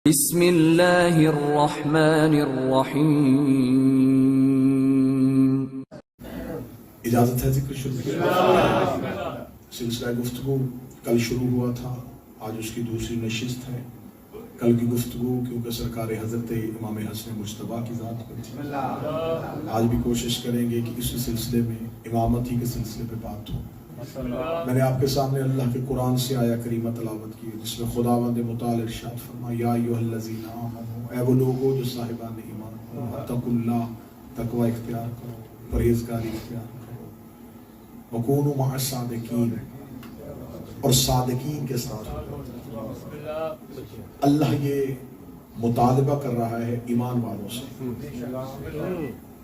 بسم اللہ الرحمن الرحیم۔ اجازت ہے ذکر شروع سلسلہ گفتگو کل شروع ہوا تھا، آج اس کی دوسری نشست ہے۔ کل کی گفتگو کیونکہ سرکار حضرت امام حسن مجتبیٰ کی ذات پر تھی، آج بھی کوشش کریں گے کہ اس سلسلے میں امامت ہی کے سلسلے پہ بات ہو۔ میں نے آپ کے سامنے اللہ کے قرآن سے آیا کریمہ تلاوت کی جس میں خداوند متعال ارشاد فرمایا یا ایھا الذین آمنوا، اے وہ لوگو جو صاحبان ایمان، اتقوا اللہ، تقوی اختیار کرو، پرہیزگاری اختیار کرو، وکونوا مع الصادقین، اور صادقین کے ساتھ۔ اللہ یہ مطالبہ کر رہا ہے ایمان والوں سے،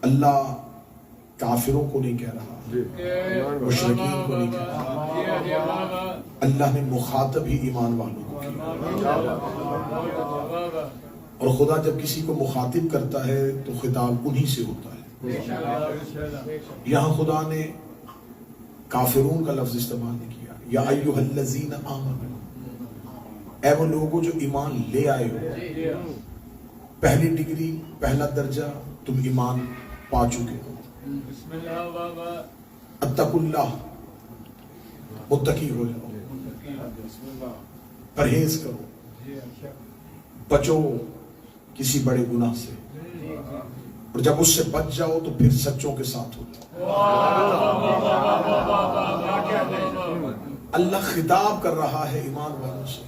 اللہ کافروں کو نہیں کہہ رہا، مشرکین کو نہیں کہہ رہا، اللہ نے مخاطب ہی ایمان والوں کو کیا۔ اور خدا جب کسی کو مخاطب کرتا ہے تو خطاب انہی سے ہوتا ہے۔ یہاں خدا نے کافرون کا لفظ استعمال نہیں کیا، یا ایھا الذین آمنوا، اے وہ لوگوں جو ایمان لے آئے ہو، پہلی ڈگری پہلا درجہ تم ایمان پا چکے ہو۔ اتقوا اللہ، متقی ہو جاؤ، پرہیز کرو، بچو کسی بڑے گناہ سے، اور جب اس سے بچ جاؤ تو پھر سچوں کے ساتھ ہو جاؤ۔ اللہ خطاب کر رہا ہے ایمان والوں سے۔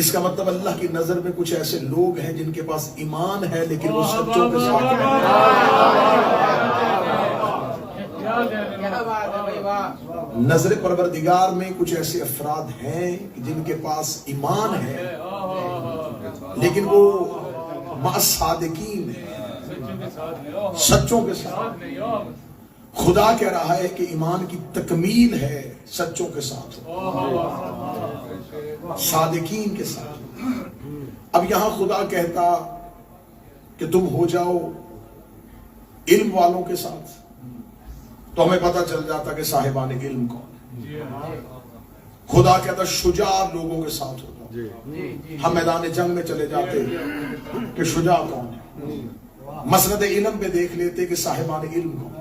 اس کا مطلب اللہ کی نظر میں کچھ ایسے لوگ ہیں جن کے پاس ایمان ہے لیکن وہ سچوں کے ساتھ ہیں۔ نظر پروردگار میں کچھ ایسے افراد ہیں جن کے پاس ایمان ہے لیکن وہ مع الصادقین ہیں، سچوں کے ساتھ۔ خدا کہہ رہا ہے کہ ایمان کی تکمیل ہے سچوں کے ساتھ، صادقین کے ساتھ۔ اب یہاں خدا کہتا کہ تم ہو جاؤ علم والوں کے ساتھ تو ہمیں پتہ چل جاتا کہ صاحبان علم کون ہے۔ خدا کہتا شجاع لوگوں کے ساتھ ہو جاؤ، ہم میدان جنگ میں چلے جاتے کہ شجاع کون ہے، مسند علم پہ دیکھ لیتے کہ صاحبان علم کون۔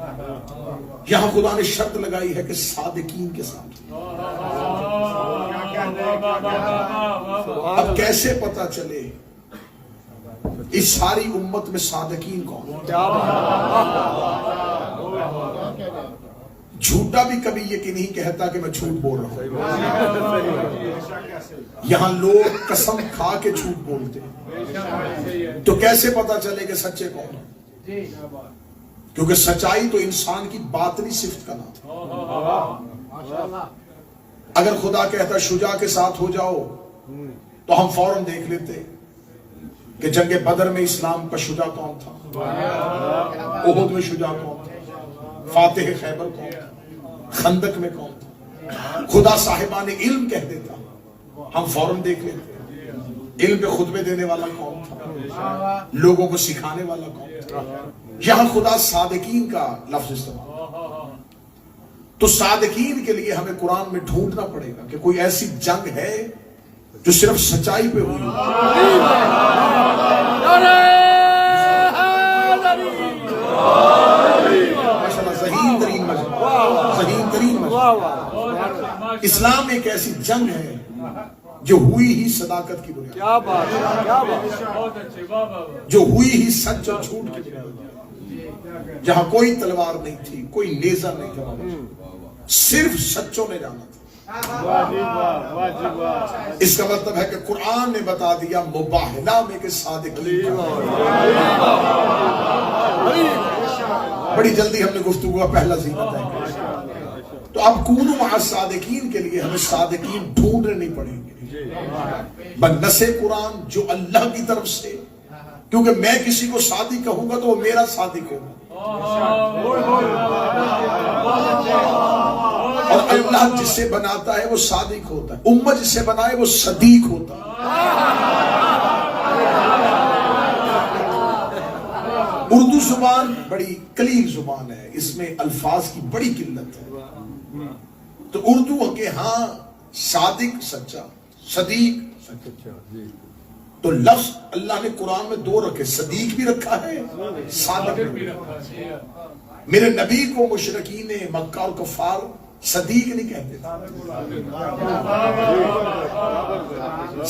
یہاں خدا نے شرط لگائی ہے کہ صادقین کے ساتھ۔ اب کیسے پتا چلے اس ساری امت میں صادقین کون؟ جھوٹا بھی کبھی یہ کہ نہیں کہتا کہ میں جھوٹ بول رہا ہوں۔ یہاں لوگ قسم کھا کے جھوٹ بولتے ہیں، تو کیسے پتا چلے کہ سچے کون ہیں؟ کیونکہ سچائی تو انسان کی باطنی صفت کا نام ہے۔ اگر خدا کہتا شجاع کے ساتھ ہو جاؤ تو ہم فوراً دیکھ لیتے کہ جنگ بدر میں اسلام کا شجاع کون تھا، احد میں شجاع کون تھا، فاتح خیبر کون تھا، خندق میں کون تھا۔ خدا صاحبان علم کہہ دیتا، ہم فوراً دیکھ لیتے علم پہ خطبے دینے والا کون تھا، لوگوں کو سکھانے والا کون تھا۔ یہاں خدا صادقین کا لفظ استعمال، تو صادقین کے لیے ہمیں قرآن میں ڈھونڈنا پڑے گا کہ کوئی ایسی جنگ ہے جو صرف سچائی پہ ہوئی۔ ذہین ترین مجمع۔ اسلام ایک ایسی جنگ ہے جو ہوئی ہی صداقت کی بنیاد، جو ہوئی ہی سچ اور جھوٹ کی بنیاد، جہاں کوئی تلوار نہیں تھی، کوئی نیزہ نہیں تھا، صرف سچوں نے جانا تھا۔ اس کا مطلب ہے کہ قرآن نے بتا دیا مباہلہ میں کہ صادقین۔ بڑی جلدی ہم نے گفتگو کا پہلا زینت ہے، تو اب کونوا مع الصادقین کے لیے ہمیں صادقین ڈھونڈنے نہیں پڑیں گے بنص قرآن جو اللہ کی طرف سے، کیونکہ میں کسی کو صادق کہوں گا تو وہ میرا صادق ہوگا، اور اللہ جس سے بناتا ہے وہ صادق ہوتا ہے، امت جس سے بنائے وہ صدیق ہوتا ہے۔ اردو زبان بڑی قلیل زبان ہے، اس میں الفاظ کی بڑی قلت ہے، تو اردو کے ہاں صادق سچا، صدیق سچا، تو لفظ اللہ نے قرآن میں دو رکھے، صدیق بھی رکھا ہے، صادق بھی رکھا ہے۔ میرے نبی کو مشرکین مکہ اور کفار صدیق نہیں کہتے تھے،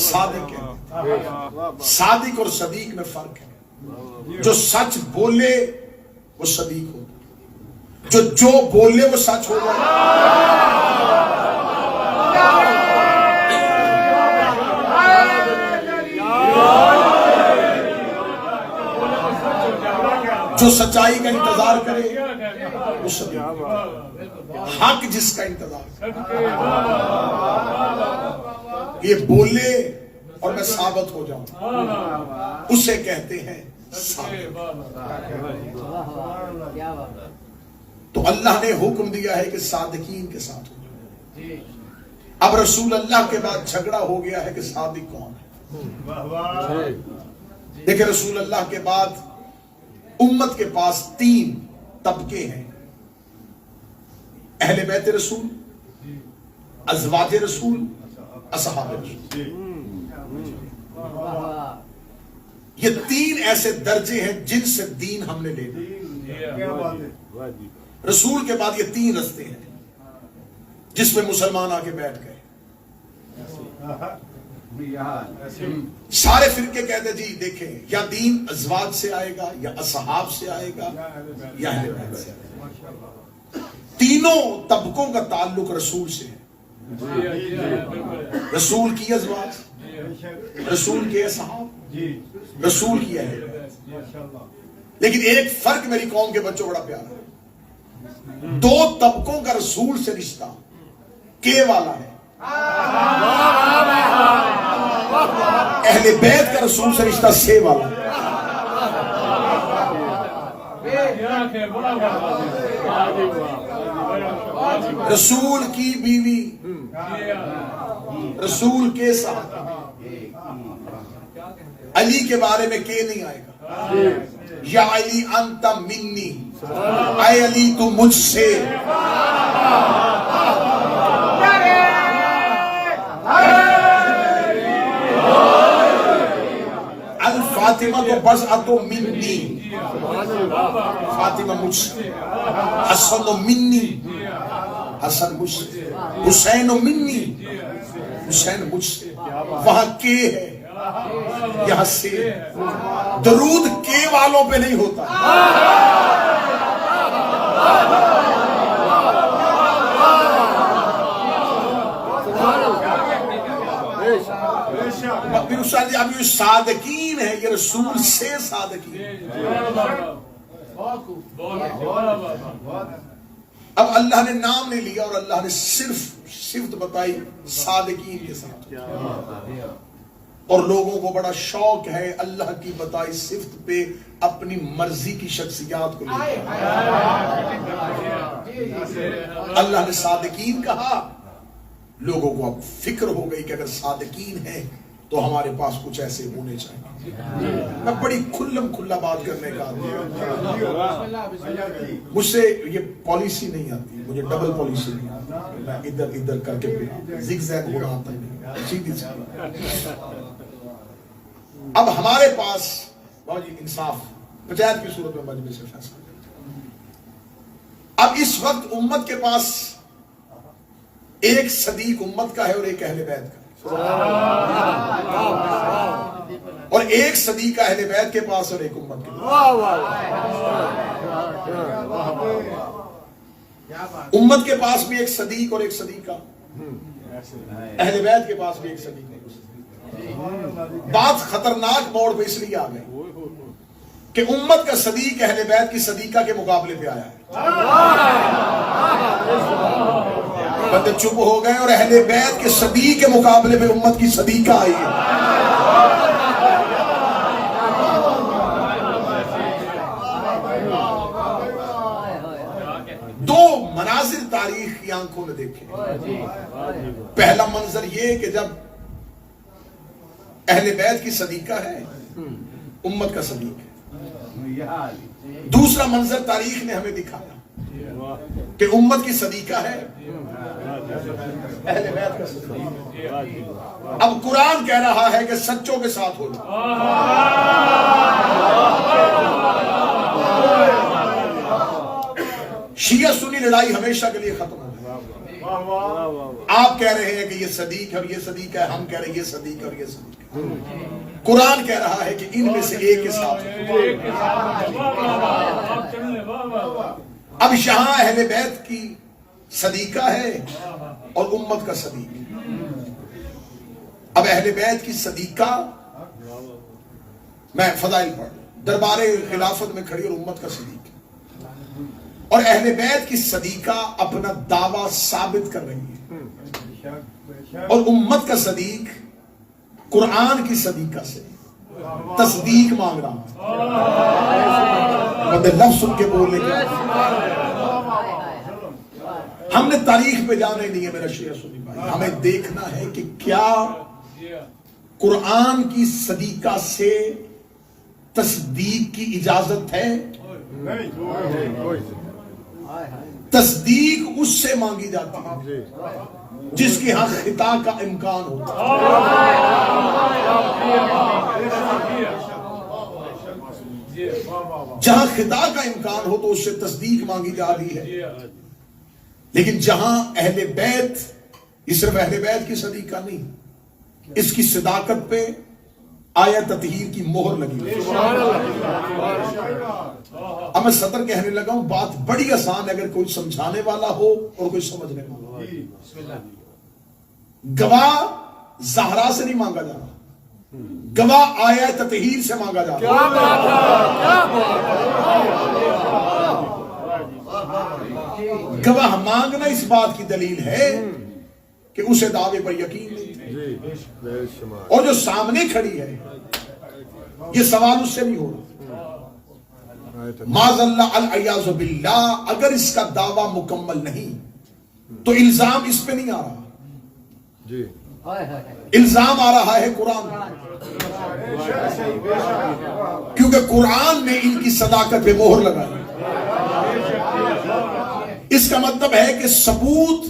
صادق کہتے تھے۔ صادق اور صدیق میں فرق ہے، جو سچ بولے وہ صدیق ہوتا، جو بولے وہ سچ ہو جائے۔ جو سچائی کا انتظار کرے وہ صدیق، حق جس کا انتظار کرے، یہ بولے اور میں ثابت ہو جاؤں، اسے کہتے ہیں صادق۔ تو اللہ نے حکم دیا ہے کہ صادقین کے ساتھ ہو جائے۔ اب رسول اللہ کے بعد جھگڑا ہو گیا ہے کہ صادق کون ہے۔ دیکھیں رسول اللہ کے بعد امت کے پاس 3 طبقے ہیں، اہل بیت رسول، ازواج رسول، اصحاب رسول۔ یہ 3 ایسے درجے ہیں جن سے دین ہم نے لے لیا۔ رسول کے بعد یہ 3 رستے ہیں جس میں مسلمان آ کے بیٹھ گئے۔ سارے فرقے کہتے جی دیکھیں یا دین ازواج سے آئے گا، یا اصحاب سے آئے گا، یا اہل بیت سے آئے گا۔ تینوں طبقوں کا تعلق رسول سے ہے، رسول کی ازواج، رسول کے اصحاب، رسول کی اہل بیت۔ لیکن ایک فرق میری قوم کے بچوں بڑا پیارا ہے، 2 طبقوں کا رسول سے رشتہ کے والا ہے، اہل بیت کا رسول سے رشتہ سے والا ہے۔ رسول کی بیوی رسول کے ساتھ، علی کے بارے میں کہ نہیں آئے گا، یا علی انت منی، اے علی تو مجھ سے۔ الفاطمہ تو بضعۃ منی، فاطمہ مجھ سے، حسن منی، حسن مجھ سے، حسین منی، حسین مجھ سے۔ وہاں کے ہے، یہاں سے۔ درود کے والوں پہ نہیں ہوتا، اب یہ صادقین ہے، یہ رسول سے صادقین۔ اب اللہ نے نام نہیں لیا اور اللہ نے صرف صفت بتائی صادقین کے ساتھ، اور لوگوں کو بڑا شوق ہے اللہ کی بتائی صفت پہ اپنی مرضی کی شخصیات کو لے۔ اللہ نے صادقین کہا، لوگوں کو اب فکر ہو گئی کہ اگر صادقین ہیں تو ہمارے پاس کچھ ایسے ہونے چاہیے۔ میں بڑی کھلم کھلا بات کرنے کا آدمی، مجھ سے یہ پالیسی نہیں آتی، مجھے ڈبل پالیسی نہیں آتی، میں ادھر ادھر کر کے زگ زیگ ہونا آتا نہیں، سیدھی سیدھی۔ اب ہمارے پاس بابا جی انصاف پنچایت کی صورت میں مجلس سے فیصلہ۔ اب اس وقت امت کے پاس ایک صدیق امت کا ہے اور ایک اہل بیت کا، اور ایک صدیق اہل بیت کے پاس اور ایک امت کے پاس۔ امت کے پاس بھی ایک صدیق اور ایک صدیقہ، اہل بیت کے پاس بھی ایک صدیق۔ بات خطرناک موڑ پہ اس لیے آ گئی کہ امت کا صدیق اہل بیت کی صدیقہ کے مقابلے پہ آیا ہے۔ بندے چپ ہو گئے اور اہل بیت کے صدیق کے مقابلے پہ امت کی صدیقہ آئی ہے۔ دو مناظر تاریخ کی آنکھوں نے دیکھے۔ پہلا منظر یہ کہ جب اہل بیت کی صدیقہ ہے، امت کا صدیق ہے۔ دوسرا منظر تاریخ نے ہمیں دکھایا کہ امت کی صدیقہ ہے، اہل بیت کا صدیق۔ اب قرآن کہہ رہا ہے کہ سچوں کے ساتھ ہو جاؤ۔ شیعہ سنی لڑائی ہمیشہ کے لیے ختم ہو گئی۔ آپ کہہ رہے ہیں کہ یہ صدیق ہے اور یہ صدیق ہے، ہم کہہ رہے ہیں یہ صدیق ہے اور یہ صدیق ہے۔ قرآن کہہ رہا ہے کہ ان میں سے ایک کے ساتھ ہو۔ اب یہاں اہل بیت کی صدیقہ ہے اور امت کا صدیق۔ اب اہل بیت کی صدیقہ، میں فضائل پڑھ، دربار خلافت میں کھڑی اور امت کا صدیق، اور اہل بیت کی صدیقہ اپنا دعویٰ ثابت کر رہی ہے، اور امت کا صدیق قرآن کی صدیقہ سے تصدیق مانگ رہا ہے۔ بندے لفظ سن کے بولنے کے ہم نے تاریخ پہ جانا ہی نہیں ہے میرا شیعہ سنی بھائی، ہمیں دیکھنا ہے کہ کیا قرآن کی صدیقہ سے تصدیق کی اجازت ہے۔ تصدیق اس سے مانگی جاتی ہے جس کے ہاں خطا کا امکان ہوتا ہے۔ جہاں خطا کا امکان ہو تو اس سے تصدیق مانگی جا رہی ہے، لیکن جہاں اہل بیت، یہ صرف اہل بیت کی صدیقہ نہیں، اس کی صداقت پہ آیت تطہیر کی مہر لگی۔ اب میں صدر کہنے لگا ہوں، بات بڑی آسان ہے اگر کوئی سمجھانے والا ہو اور کوئی سمجھنے والا ہو۔ گواہ زہرا سے نہیں مانگا جا رہا، گواہ آیت تطہیر سے مانگا جا رہا۔ گواہ مانگنا اس بات کی دلیل ہے کہ اسے دعوے پر یقین نہیں، اور جو سامنے کھڑی ہے یہ سوال اس سے نہیں ہو رہا۔ معاذ اللہ العیاذ باللہ، اگر اس کا دعویٰ مکمل نہیں تو الزام اس پہ نہیں آ رہا، الزام آ رہا ہے قرآن، کیونکہ قرآن نے ان کی صداقت پہ مہر لگائی۔ اس کا مطلب ہے کہ ثبوت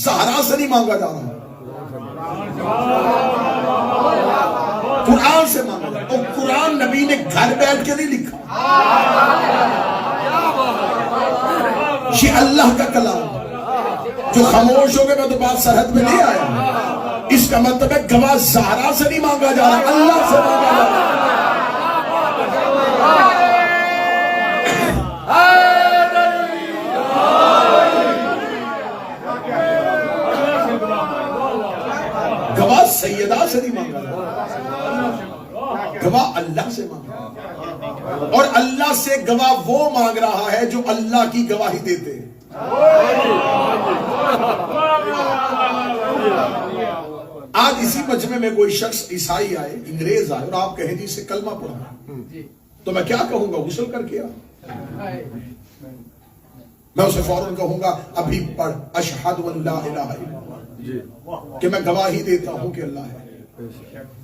زہرا سے نہیں مانگا جا رہا، قرآن سے مانگا جا رہا، اور قرآن نبی نے گھر بیٹھ کے نہیں لکھا، یہ اللہ کا کلام جو خاموش ہو گئے، میں تو بات سرحد میں نہیں آیا۔ اس کا مطلب ہے گواہ زہرا سے نہیں مانگا جا رہا، اللہ سے مانگا جا رہا۔ گواہ سیدہ سے نہیں مانگا جا رہا، گواہ اللہ سے مانگا، اور اللہ سے گواہ وہ مانگ رہا ہے جو اللہ کی گواہی دیتے ہیں۔ آج اسی مجمع میں کوئی شخص عیسائی آئے، انگریز آئے، اور آپ کہیں جی سے کلمہ پڑھا، تو میں کیا کہوں گا؟ غسل کر کے آ، میں اسے فوراً کہوں گا ابھی پڑھ اشہد ان لا الہ الا اللہ، کہ میں گواہی دیتا ہوں کہ اللہ ہے۔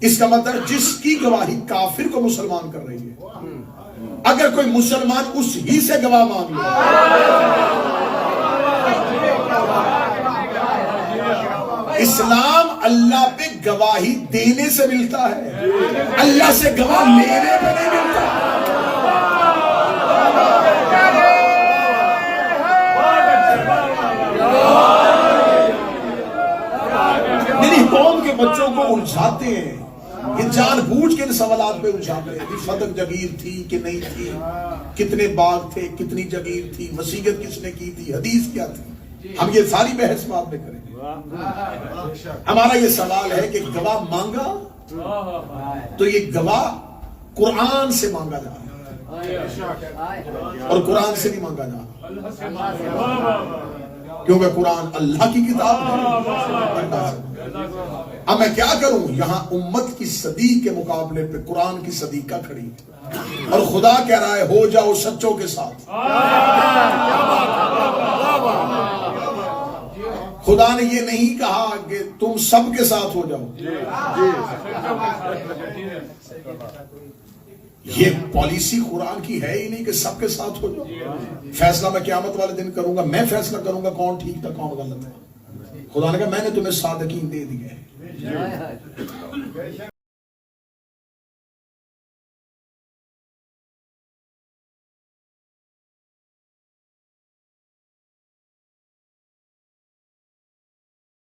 اس کا مطلب جس کی گواہی کافر کو مسلمان کر رہی ہے، اگر کوئی مسلمان اس ہی سے گواہ مانگ لے، اسلام اللہ پہ گواہی دینے سے ملتا ہے، اللہ سے گواہ لینے پہ نہیں ملتا۔ میری قوم کے بچوں کو الجھاتے ہیں، یہ جان بوجھ کے ان سوالات پہ الجھاتے ہیں، فتح جگیر تھی کہ نہیں تھی، کتنے باغ تھے، کتنی جگیر تھی، وصیت کس نے کی تھی، حدیث کیا تھی۔ ہم یہ ساری بحث بعد میں کریں گے۔ ہمارا یہ سوال ہے کہ گواہ مانگا تو یہ گواہ قرآن سے مانگا جا رہا ہے، اور قرآن سے نہیں مانگا جا رہا، کیونکہ قرآن اللہ کی کتاب ہے۔ اب میں کیا کروں؟ یہاں امت کی صدیق کے مقابلے پہ قرآن کی صدیقہ کھڑی ہے، اور خدا کہہ رہا ہے ہو جاؤ سچوں کے ساتھ۔ خدا نے یہ نہیں کہا کہ تم سب کے ساتھ ہو جاؤ، یہ پالیسی قرآن کی ہے ہی نہیں کہ سب کے ساتھ ہو جاؤ۔ فیصلہ میں قیامت والے دن کروں گا، میں فیصلہ کروں گا کون ٹھیک تھا کون غلط ہے۔ خدا نے کہا میں نے تمہیں صادقین دے دیے ہیں.